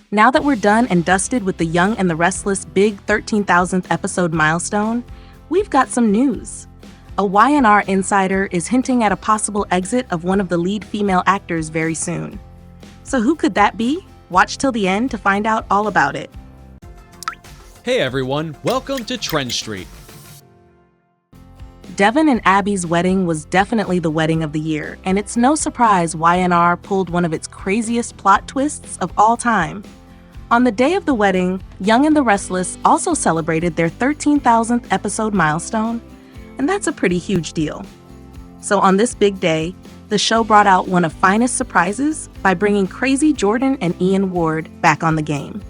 Now that we're done and dusted with the Young and the Restless big 13,000th episode milestone, we've got some news. A Y&R insider is hinting at a possible exit of one of the lead female actors very soon. So who could that be? Watch till the end to find out all about it. Hey everyone, welcome to TrendStreet. Devon and Abby's wedding was definitely the wedding of the year, and it's no surprise Y&R pulled one of its craziest plot twists of all time. On the day of the wedding, Young and the Restless also celebrated their 13,000th episode milestone, and that's a pretty huge deal. So on this big day, the show brought out one of finest surprises by bringing crazy Jordan and Ian Ward back on the game.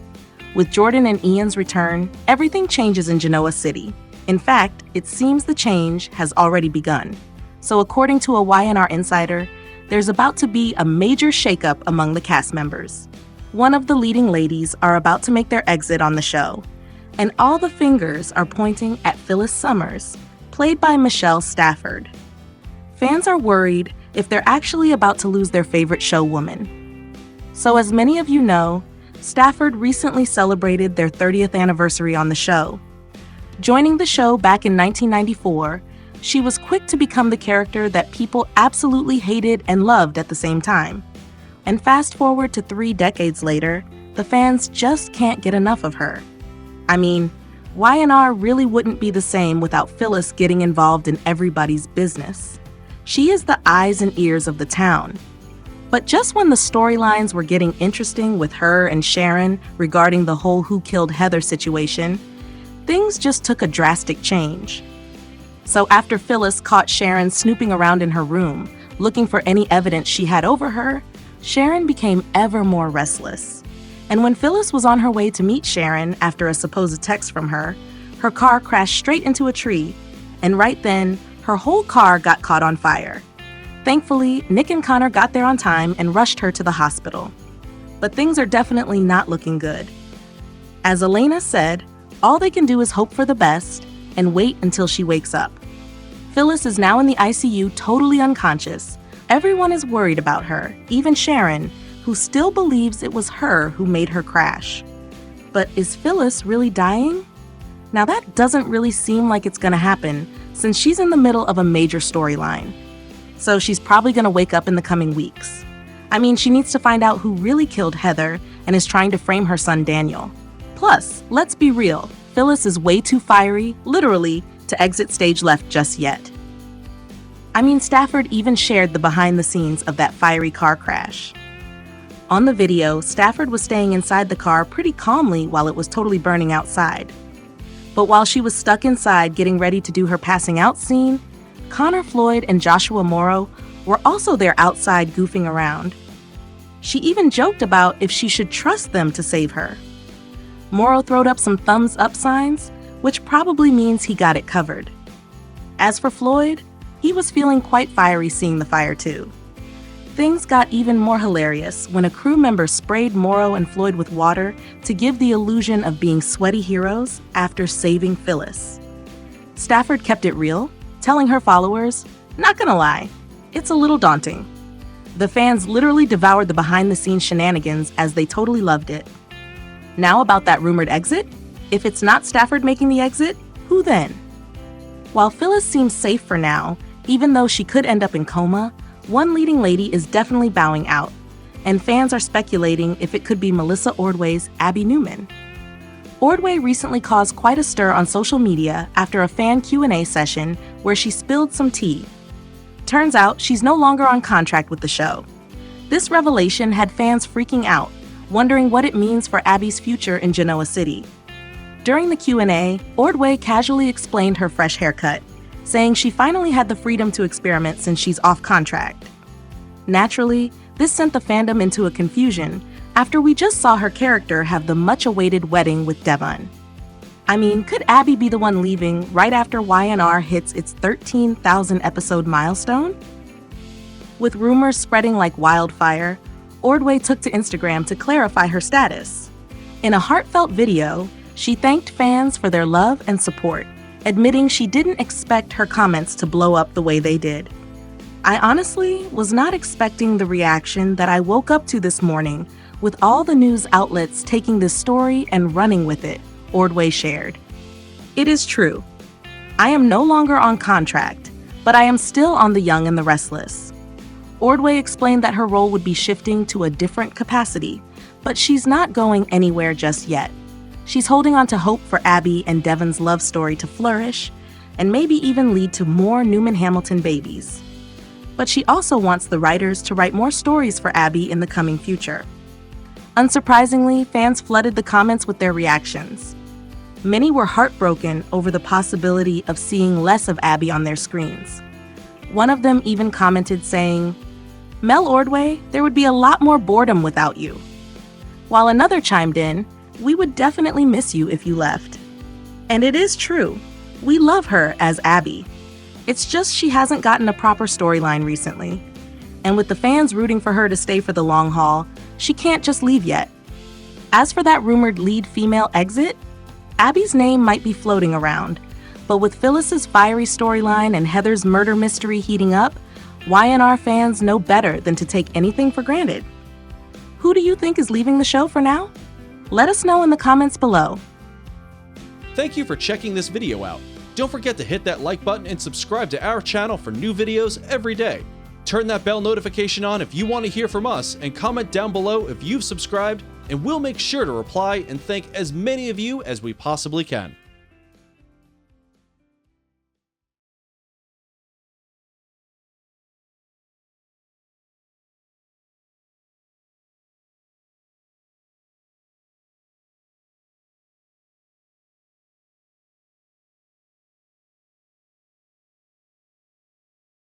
With Jordan and Ian's return, everything changes in Genoa City. In fact, it seems the change has already begun. So according to a Y&R insider, there's about to be a major shakeup among the cast members. One of the leading ladies are about to make their exit on the show, and all the fingers are pointing at Phyllis Summers, played by Michelle Stafford. Fans are worried if they're actually about to lose their favorite showwoman. So as many of you know, Stafford recently celebrated their 30th anniversary on the show. Joining the show back in 1994, she was quick to become the character that people absolutely hated and loved at the same time. And fast forward to 3 decades later, the fans just can't get enough of her. I mean, Y&R really wouldn't be the same without Phyllis getting involved in everybody's business. She is the eyes and ears of the town. But just when the storylines were getting interesting with her and Sharon regarding the whole Who Killed Heather situation, things just took a drastic change. So after Phyllis caught Sharon snooping around in her room, looking for any evidence she had over her, Sharon became ever more restless. And when Phyllis was on her way to meet Sharon after a supposed text from her car crashed straight into a tree, and right then, her whole car got caught on fire. Thankfully, Nick and Connor got there on time and rushed her to the hospital. But things are definitely not looking good. As Elena said, all they can do is hope for the best and wait until she wakes up. Phyllis is now in the ICU totally unconscious. Everyone is worried about her, even Sharon, who still believes it was her who made her crash. But is Phyllis really dying? Now that doesn't really seem like it's gonna happen since she's in the middle of a major storyline. So she's probably gonna wake up in the coming weeks. I mean, she needs to find out who really killed Heather and is trying to frame her son Daniel. Plus, let's be real, Phyllis is way too fiery, literally, to exit stage left just yet. I mean, Stafford even shared the behind the scenes of that fiery car crash. On the video, Stafford was staying inside the car pretty calmly while it was totally burning outside. But while she was stuck inside getting ready to do her passing out scene, Connor Floyd and Joshua Morrow were also there outside goofing around. She even joked about if she should trust them to save her. Morrow throwed up some thumbs up signs, which probably means he got it covered. As for Floyd, he was feeling quite fiery seeing the fire too. Things got even more hilarious when a crew member sprayed Morrow and Floyd with water to give the illusion of being sweaty heroes after saving Phyllis. Stafford kept it real, telling her followers, "Not gonna lie, it's a little daunting." The fans literally devoured the behind-the-scenes shenanigans as they totally loved it. Now about that rumored exit? If it's not Stafford making the exit, who then? While Phyllis seems safe for now, even though she could end up in coma, one leading lady is definitely bowing out, and fans are speculating if it could be Melissa Ordway's Abby Newman. Ordway recently caused quite a stir on social media after a fan Q&A session where she spilled some tea. Turns out she's no longer on contract with the show. This revelation had fans freaking out, wondering what it means for Abby's future in Genoa City. During the Q&A, Ordway casually explained her fresh haircut, saying she finally had the freedom to experiment since she's off contract. Naturally, this sent the fandom into a confusion after we just saw her character have the much-awaited wedding with Devon. I mean, could Abby be the one leaving right after Y&R hits its 13,000 episode milestone? With rumors spreading like wildfire, Ordway took to Instagram to clarify her status. In a heartfelt video, she thanked fans for their love and support, admitting she didn't expect her comments to blow up the way they did. "I honestly was not expecting the reaction that I woke up to this morning with all the news outlets taking this story and running with it, Ordway shared. It is true. I am no longer on contract, but I am still on The Young and the Restless. Ordway explained that her role would be shifting to a different capacity, but she's not going anywhere just yet. She's holding on to hope for Abby and Devon's love story to flourish, and maybe even lead to more Newman Hamilton babies. But she also wants the writers to write more stories for Abby in the coming future. Unsurprisingly, fans flooded the comments with their reactions. Many were heartbroken over the possibility of seeing less of Abby on their screens. One of them even commented saying, "Mel Ordway, there would be a lot more boredom without you." While another chimed in, "We would definitely miss you if you left." And it is true. We love her as Abby. It's just she hasn't gotten a proper storyline recently. And with the fans rooting for her to stay for the long haul, she can't just leave yet. As for that rumored lead female exit, Abby's name might be floating around, but with Phyllis's fiery storyline and Heather's murder mystery heating up, YNR fans know better than to take anything for granted. Who do you think is leaving the show for now? Let us know in the comments below. Thank you for checking this video out. Don't forget to hit that like button and subscribe to our channel for new videos every day. Turn that bell notification on if you want to hear from us, and comment down below if you've subscribed, and we'll make sure to reply and thank as many of you as we possibly can.